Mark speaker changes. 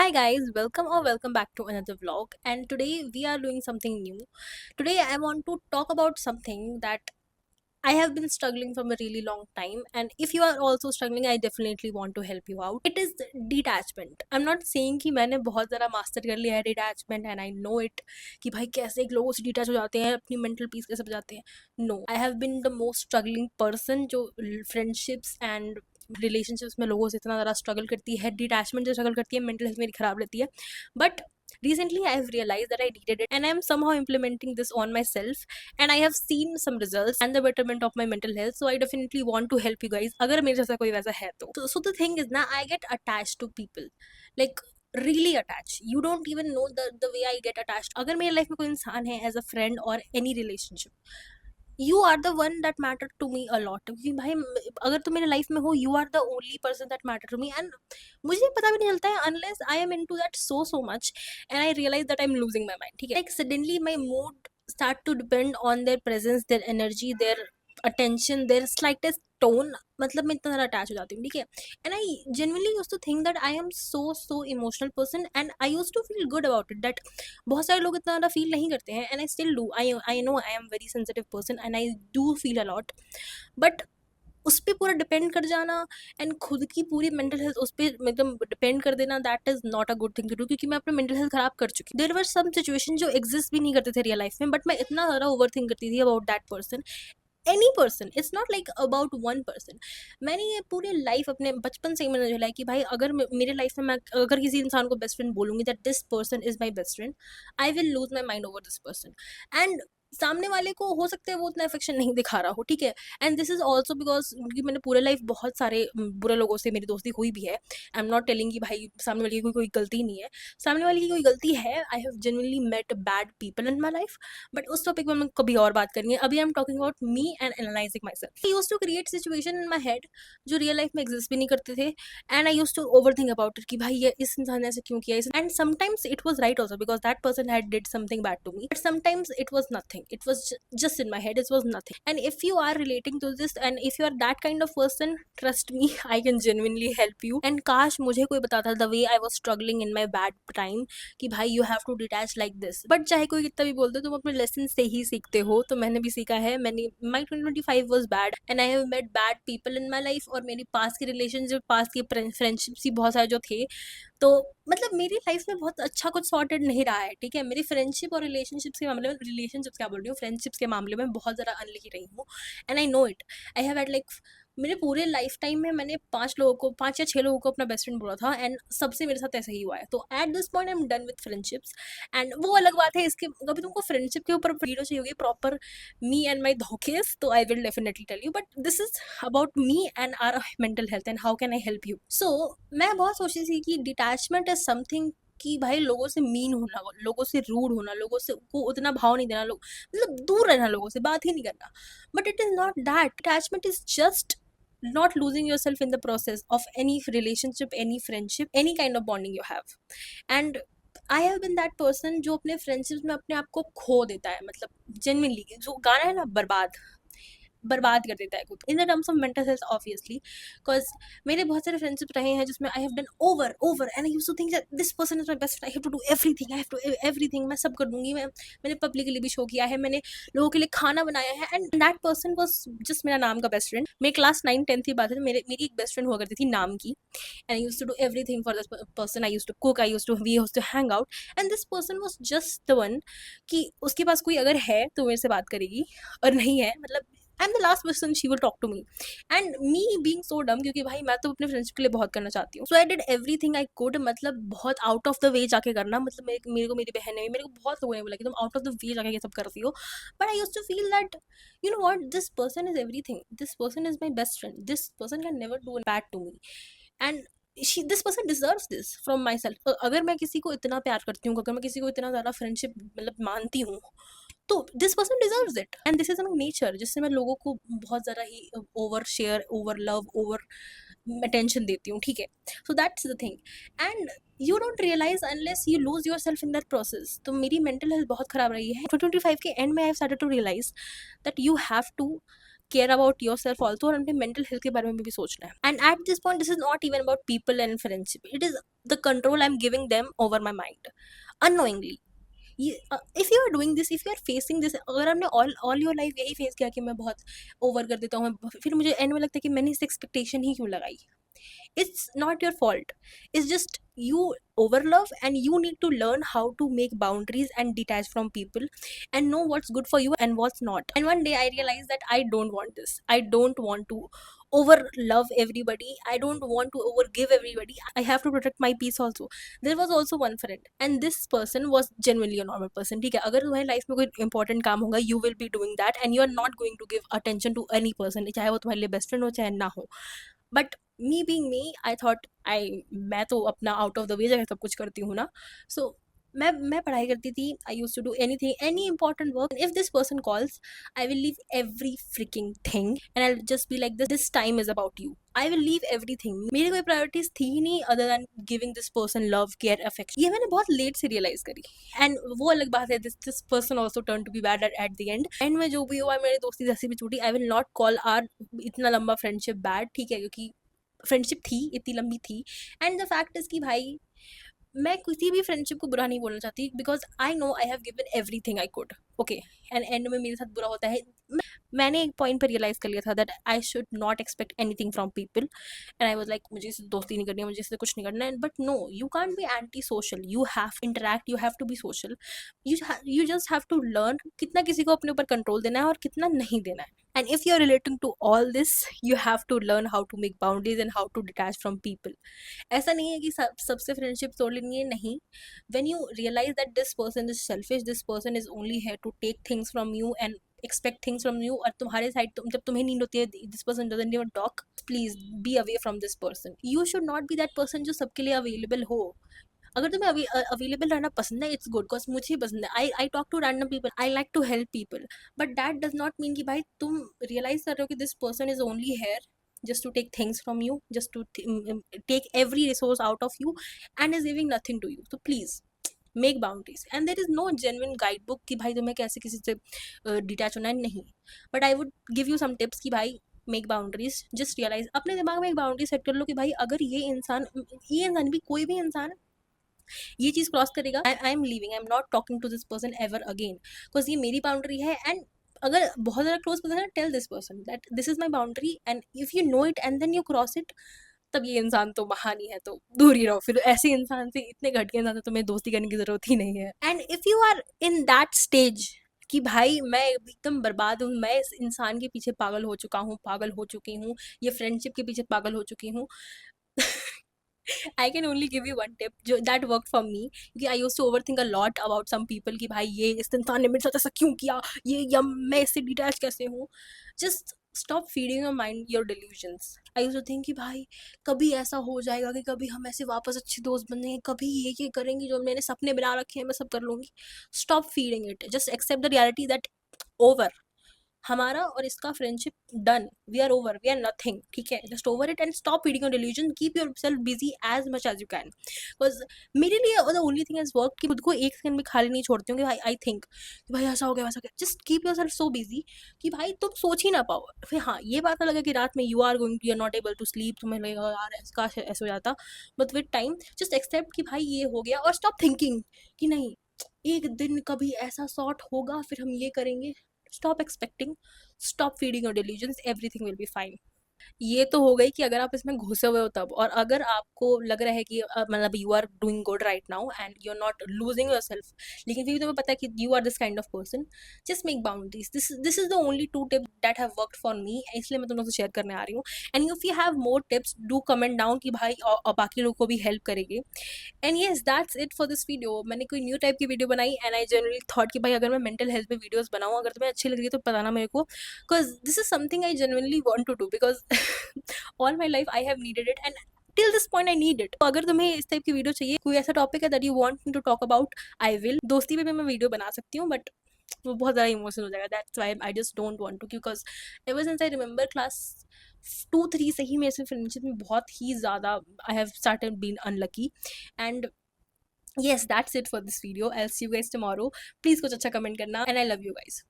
Speaker 1: Hi guys, welcome or welcome back to another vlog. And today we are doing something new. Today I want to talk about something that I have been struggling from a really long time, and if you are also struggling, I definitely want to help you out. It is detachment. I'm not saying कि मैंने बहुत ज़्यादा master कर लिया है detachment and I know it कि भाई कैसे एक लोगों से डिटैच हो जाते हैं, अपनी mental peace कैसे बचाते हैं. No, I have been the most struggling person जो friendships and रिलेशनशिप्स में लोगों से इतना ज़्यादा स्ट्रगल करती है, डिटैचमेंट से स्ट्रगल करती है, मेंटल हेल्थ मेरी खराब रहती है. But recently I have realized that I needed it and I am somehow implementing this on myself, and I have seen some results and the betterment of my mental health, so I definitely want to help you guys अगर मेरे जैसा कोई वैसा है तो. So the thing is ना, I get attached to people, like really attached. You don't even know the way I get attached. अगर मेरी लाइफ में कोई इंसान है as a friend or any relationship, you are the one that matter to me a lot. क्योंकि भाई अगर तुम मेरे लाइफ में हो, you are the only person that matter to me, and मुझे पता भी नहीं चलता है unless I am into that so much and I realise that I am losing my mind. ठीक है, like suddenly my mood start to depend on their presence, their energy, their attention, their slightest tone. मतलब मैं इतना ज़्यादा attach हो जाती हूँ. ठीक है, and I genuinely used to think that I am so emotional person, and I used to feel good about it that बहुत सारे लोग इतना ज़्यादा फील नहीं करते हैं, and I still do. I know I am very sensitive person and I do feel a lot, but उस पर पूरा डिपेंड कर जाना एंड खुद की पूरी मेंटल हेल्थ उस पर एकदम डिपेंड कर देना, that is not a good thing to do. क्योंकि मैं अपनी मेंटल हेल्थ खराब कर चुकी. देयर वर सम सिचुएशन जो एग्जिस्ट भी नहीं करते थे रियल लाइफ में, बट मैं इतना ज़्यादा ओवर थिंक करती थी about that person. Any person, it's not like about one person. मैंने ये पूरी लाइफ अपने बचपन से ही मैंने झेला है कि भाई अगर मेरे लाइफ में मैं अगर किसी इंसान को बेस्ट फ्रेंड बोलूँगी that this person is my best friend, I will lose my mind over this person. And सामने वाले को हो सकता है वो उतना अफेक्शन नहीं दिखा रहा हो. ठीक है, and this is also because क्योंकि मैंने पूरे लाइफ बहुत सारे बुरे लोगों से मेरी दोस्ती हुई भी है. आई एम नॉट टेलिंग कि भाई सामने वाले की कोई गलती नहीं है, सामने वाले की कोई गलती है. I have genuinely met bad people in my life, but उस टॉपिक में हम कभी और बात करेंगे. अभी I am talking about me and analysing myself. I use to create situation in my head जो रियल लाइफ में एग्जिस्ट भी नहीं करते थे, and I use to overthink about it कि भाई ये इस इंसान ने ऐसे क्यों किया. And sometimes it was right also because that person had did something bad to me, but sometimes it was nothing. It was just in my head, it was nothing. And if you are relating to this and if you are that kind of person, trust me, I can genuinely help you. And काश मुझे कोई बताता the way I was struggling in my bad time कि भाई you have to detach like this. but चाहे कोई कितना भी बोल दे, तुम अपने लेसन से ही सीखते हो. तो मैंने भी सीखा है. मैंने my 2025 was bad and I have met bad people in my life, और मेरी पास की रिलेशनशिप, पास की फ्रेंडशिप्स ही बहुत सारे जो थे, तो मतलब मेरी लाइफ में बहुत अच्छा कुछ सॉर्टेड नहीं रहा है. ठीक है, मेरी फ्रेंडशिप और रिलेशनशिप्स के मामले में, रिलेशनशिप्स क्या बोल रही हूँ, फ्रेंडशिप्स के मामले में बहुत ज़्यादा अनलकी रही हूँ, and I know it. I have had like मेरे पूरे लाइफ टाइम में मैंने 5 या 6 लोगों को अपना बेस्ट फ्रेंड बोला था, एंड सबसे मेरे साथ ऐसा ही हुआ है. तो eight this point I am done with friendships. And वो अलग बात है, इसके कभी तुमको फ्रेंडशिप के ऊपर वीडियो चाहिए होगी प्रॉपर, मी एंड माई धोखेस, तो I will definitely tell you. But this is about me and our mental health and how can I help you. So मैं बहुत सोची थी कि डिटैचमेंट इज समथिंग कि भाई लोगों से मीन होना, लोगों से रूड होना, लोगों से को उतना भाव नहीं देना, लोग मतलब दूर रहना, लोगों से बात ही नहीं करना. But it is not that. Attachment is just not losing yourself in the process of any relationship, any friendship, any kind of bonding you have. And I have been that person जो अपने friendships में अपने आप को खो देता है. मतलब जेन्युइनली जो गाना है ना, बर्बाद कर देता है खुद, in the terms of mental health obviously. Because मेरे बहुत सारे फ्रेंडशिप रहे हैं जिसमें I have done over and I used to think that this person is my best friend, I have to do everything, I have to everything, मैं सब कर दूंगी. मैंने पब्लिक के लिए भी शो किया है, मैंने लोगों के लिए खाना बनाया है, and that person was just मेरा नाम का बेस्ट फ्रेंड. मेरी क्लास 9-10 की बात है, मेरी एक बेस्ट फ्रेंड हुआ करती थी नाम की, and I used to do everything for this person. I used to cook, we used to hang out, and this person was just the one कि उसके पास कोई अगर है तो मेरे से बात करेगी, और नहीं है मतलब I'm the last person she will talk to me. And me being so dumb, क्योंकि भाई मैं तो अपने फ्रेंड्स के लिए बहुत करना चाहती हूँ, so I did everything I could. मतलब बहुत आउट ऑफ द वे जाके करना. मतलब मेरे को मेरी बहन ने, मेरे को बहुत लोगों ने बोला कि तुम आउट ऑफ द वे जाके ये सब करती हो, but I used to feel that you know what, this person is everything, this person is my best friend, this person can never do bad to me, and this person deserves this from my self. अगर मैं किसी को इतना प्यार करती हूँ, अगर मैं किसी को इतना ज़्यादा फ्रेंडशिप मतलब मानती हूँ, तो this person deserves it. And this is my nature, जिससे मैं लोगों को बहुत ज़्यादा ही over share, over love, over attention देती हूँ. ठीक है, so that's the thing. And you don't realise unless you lose yourself in that process. तो मेरी मेंटल हेल्थ बहुत खराब रही है. 2025 के एंड में I have started to realise that you have to care about yourself also, और अपने मेंटल हेल्थ के बारे में भी सोचना है. And at this point this is not even about people and friendship, it is the control I am giving them over my mind annoyingly. If you are doing this, if you are facing this, अगर आपने all your life यही face किया कि मैं बहुत over कर देता हूँ, फिर मुझे एंड में लगता है कि मैंने इस एक्सपेक्टेशन ही क्यों लगाई. It's not your fault. It's just you overlove, and you need to learn how to make boundaries and detach from people and know what's good for you and what's not. And one day I realized that I don't want this. I don't want to over love everybody. I don't want to over give everybody. I have to protect my peace also. There was also one friend, and this person was genuinely a normal person. ठीक है, अगर तुम्हारी life में कोई important काम होगा, you will be doing that and you are not going to give attention to any person, चाहे वो तुम्हारे लिए बेस्ट फ्रेंड हो चाहे ना हो. But me being me, I thought मैं तो अपना आउट ऑफ द वे जगह सब कुछ करती हूँ ना. सो मैं पढ़ाई करती थी. I use to do anything, any important work. If this person calls, I will leave every fricking thing and I just be like this time is about you. I will leave everything. मेरी कोई priorities थी ही नहीं other than giving this person love, care, affection. ये मैंने बहुत late से realise करी. एंड वो अलग बात है, this person also turn to be bad at the end में जो भी हुआ, मेरी दोस्ती जैसी भी छूटी. I will not call or इतना लंबा फ्रेंडशिप बैड, ठीक है, क्योंकि फ्रेंडशिप थी, इतनी लंबी थी. एंड द फैक्ट इज कि भाई मैं किसी भी फ्रेंडशिप को बुरा नहीं बोलना चाहती, because I know I have given everything I could. Okay, and and में मेरे साथ बुरा होता है. मैंने एक पॉइंट पर रियलाइज कर लिया था that I should not expect anything from people. And I was like मुझे इससे दोस्ती नहीं करनी है, मुझे इससे कुछ नहीं करना है. But no, you can't be anti social. You have interact, you have to be social. You just have to learn कितना किसी को अपने ऊपर कंट्रोल देना है और कितना नहीं देना है. And if you're relating to all this, you have to learn how to make boundaries and how to detach from people. ऐसा नहीं है कि सबसे फ्रेंडशिप तोड़ लेनी है, नहीं. When you realize that this person is selfish, this person is only here to take things from you and expect things from you, और तुम्हारे साइड जब तुम्हें नीड होती है, this person doesn't even talk, please be away from this person. You should not be that person जो सबके लिए available हो. अगर तुम्हें अवेलेबल रहना पसंद है, इट्स गुड, बिकॉज मुझे पसंद है. I talk to random people, I like to help people. But that does not mean कि भाई तुम रियलाइज कर रहे हो कि this person is only here just to take things from you, just to take every resource out of you and is giving nothing to you. So please make boundaries. And there is no genuine guidebook कि भाई तुम्हें कैसे किसी से detach होना है, नहीं. But I would give you some tips कि भाई मेक बाउंड्रीज. जस्ट रियलाइज, अपने दिमाग में एक बाउंड्री सेट कर लो कि भाई अगर ये इंसान भी, कोई भी इंसान ये चीज़ क्रॉस करेगा, I am leaving, I am not talking to this person ever again, because ये मेरी बाउंड्री है. एंड अगर बहुत ज़्यादा क्लोज पर्सन है, tell this person that this is my boundary, and if you know it and then you cross it, तब ये इंसान तो महान ही है, तो दूर ही रहो. फिर ऐसे इंसान से, इतने घटिया इंसान से तुम्हें दोस्ती करने की जरूरत ही नहीं है. And if you are in that stage कि भाई मैं एकदम बर्बाद हूँ, मैं इस इंसान के पीछे पागल हो चुका हूँ, पागल हो चुकी हूँ, ये फ्रेंडशिप के पीछे पागल हो चुकी हूँ, I can only give you one tip जो that worked for me, क्योंकि I used to overthink a lot about some people कि भाई ये इस इंसान ने मेरे साथ ऐसा क्यों किया, ये या मैं इससे डिटैच कैसे हूँ. Just stop feeding your mind your delusions. I used to think कि भाई कभी ऐसा हो जाएगा कि कभी हम ऐसे वापस अच्छे दोस्त बनेंगे, कभी ये करेंगे जो मैंने सपने बना रखे हैं, मैं सब कर लूँगी. Stop feeding it. Just accept the reality that over. हमारा और इसका friendship done, we are over, we are nothing, ठीक है. Just over it and stop feeding your delusion. Keep yourself busy as much as you can. Because मेरे लिए the only thing is work कि खुद को एक second भी खाली नहीं छोड़ती हूँ कि भाई आई थिंक कि भाई ऐसा हो गया वैसा हो गया. Just keep your self so busy कि भाई तुम सोच ही ना पाओ. फिर हाँ, ये बात अलग है कि रात में you are going, you are not able to sleep, तुम्हें लगेगा यार काश ऐसा हो जाता. But with time just accept कि भाई ये हो गया, और स्टॉप थिंकिंग कि नहीं एक दिन कभी ऐसा सॉर्ट होगा फिर हम ये करेंगे. Stop expecting, stop feeding your delusions, everything will be fine. ये तो हो गई कि अगर आप इसमें घुसे हुए हो तब, और अगर आपको लग रहा है कि मतलब you are doing good right now and you are not losing yourself, लेकिन फिर भी तुम्हें पता है कि you are this kind of person, just make boundaries. This is the only 2 tip that have worked for me, इसलिए मैं तुम लोग से शेयर करने आ रही हूँ. And if you have more tips do comment down कि भाई और बाकी लोग को भी हेल्प करेंगे. And yes, that's it for this video. मैंने कोई न्यू टाइप की वीडियो बनाई एंड आई जनरली थॉट कि भाई अगर मैं मेंटल हेल्थ पे वीडियोस बनाऊँ, अगर तुम्हें अच्छी लग रही है तो बताना मेरे को, because this is something I generally want to do, because all my life I have needed it and till this point I need it. तो अगर तुम्हें इस टाइप की वीडियो चाहिए, कोई ऐसा टॉपिक है that you want me to talk about, I will. दोस्ती पे भी मैं वीडियो बना सकती हूँ, बट वो बहुत ज़्यादा इमोशनल हो जाएगा. That's why I just don't want to, because ever since I remember class 2-3 से ही मेरे से फ्रेंडशिप में बहुत ही ज़्यादा I have started been unlucky. And yes, that's it for this video. I'll see you guys tomorrow. Please कुछ अच्छा comment करना, and I love you guys.